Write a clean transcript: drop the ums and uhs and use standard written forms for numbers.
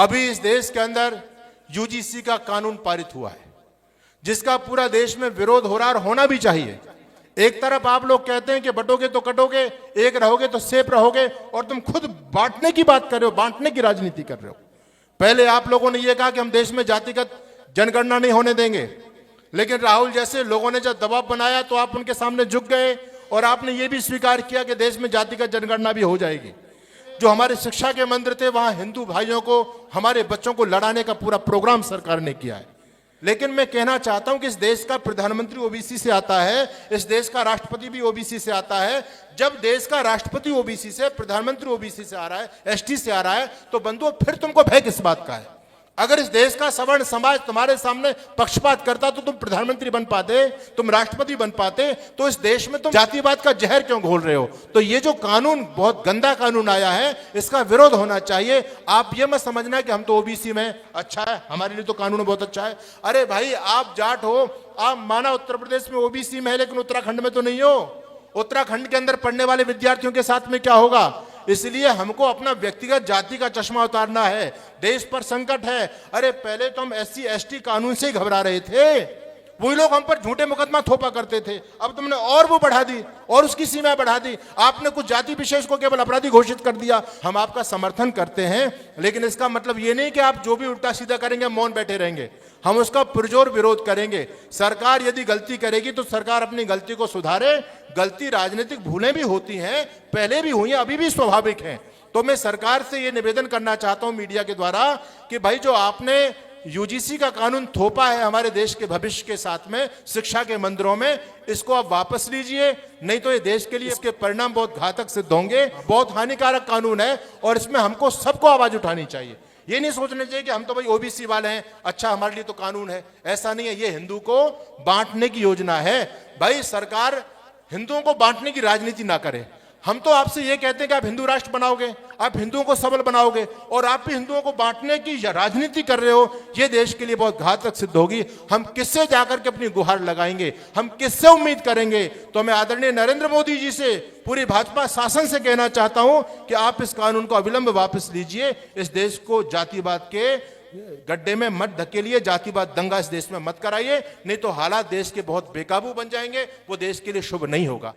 अभी इस देश के अंदर यूजीसी का कानून पारित हुआ है, जिसका पूरा देश में विरोध हो रहा और होना भी चाहिए। एक तरफ आप लोग कहते हैं कि बटोगे तो कटोगे, एक रहोगे तो सेफ रहोगे, और तुम खुद बांटने की बात कर रहे हो, बांटने की राजनीति कर रहे हो। पहले आप लोगों ने यह कहा कि हम देश में जातिगत जनगणना नहीं होने देंगे, लेकिन राहुल जैसे लोगों ने जब दबाव बनाया तो आप उनके सामने झुक गए और आपने ये भी स्वीकार किया कि देश में जातिगत जनगणना भी हो जाएगी। जो हमारे शिक्षा के मंत्र थे, वहां हिंदू भाइयों को, हमारे बच्चों को लड़ाने का पूरा प्रोग्राम सरकार ने किया है। लेकिन मैं कहना चाहता हूं कि इस देश का प्रधानमंत्री ओबीसी से आता है, इस देश का राष्ट्रपति भी ओबीसी से आता है। जब देश का राष्ट्रपति ओबीसी से, प्रधानमंत्री ओबीसी से आ रहा है, एसटी से आ रहा है, तो बंधुओं फिर तुमको भय किस बात का है? अगर इस देश का सवर्ण समाज तुम्हारे सामने पक्षपात करता तो तुम प्रधानमंत्री बन पाते, तुम राष्ट्रपति बन पाते। तो इस देश में तुम जातिवाद का जहर क्यों घोल रहे हो? तो ये जो कानून, बहुत गंदा कानून आया है, इसका विरोध होना चाहिए। आप ये मत समझना कि हम तो ओबीसी में, अच्छा है हमारे लिए तो कानून बहुत अच्छा है। अरे भाई, आप जाट हो, आप माना उत्तर प्रदेश में ओबीसी में है, लेकिन उत्तराखंड में तो नहीं हो। उत्तराखंड के अंदर पढ़ने वाले विद्यार्थियों के साथ में क्या होगा? इसलिए हमको अपना व्यक्तिगत जाति का चश्मा उतारना है। देश पर संकट है। अरे पहले तो हम एससी एसटी कानून से ही घबरा रहे थे, वही लोग हम पर झूठे मुकदमा थोपा करते थे। अब तुमने और वो बढ़ा दी और उसकी सीमा बढ़ा दी। आपने कुछ जाति विशेष को केवल अपराधी घोषित कर दिया। हम आपका समर्थन करते हैं, लेकिन इसका मतलब ये नहीं कि आप जो भी उल्टा सीधा करेंगे मौन बैठे रहेंगे। हम उसका पुरजोर विरोध करेंगे। सरकार यदि गलती करेगी तो सरकार अपनी गलती को सुधारे। गलती, राजनीतिक भूलें भी होती हैं, पहले भी हुई हैं, अभी भी स्वाभाविक हैं। तो मैं सरकार से ये निवेदन करना चाहता हूं मीडिया के द्वारा कि भाई, जो आपने यूजीसी का कानून थोपा है हमारे देश के भविष्य के साथ में, शिक्षा के मंदिरों में, इसको आप वापस लीजिए, नहीं तो ये देश के लिए इसके परिणाम बहुत घातक सिद्ध होंगे। बहुत हानिकारक कानून है और इसमें हमको सबको आवाज उठानी चाहिए। ये नहीं सोचना चाहिए कि हम तो भाई ओबीसी वाले हैं, अच्छा हमारे लिए तो कानून है। ऐसा नहीं है, ये हिंदू को बांटने की योजना है। भाई, सरकार हिंदुओं को बांटने की राजनीति ना करे। हम तो आपसे ये कहते हैं कि आप हिंदू राष्ट्र बनाओगे, आप हिंदुओं को सबल बनाओगे, और आप भी हिंदुओं को बांटने की राजनीति कर रहे हो। ये देश के लिए बहुत घातक सिद्ध होगी। हम किससे जाकर के अपनी गुहार लगाएंगे? हम किससे उम्मीद करेंगे? तो मैं आदरणीय नरेंद्र मोदी जी से, पूरी भाजपा शासन से कहना चाहता हूं कि आप इस कानून को अविलंब वापस लीजिए। इस देश को जातिवाद के गड्ढे में मत धकेलिए, जातिवाद दंगा इस देश में मत कराइए, नहीं तो हालात देश के बहुत बेकाबू बन जाएंगे। वो देश के लिए शुभ नहीं होगा।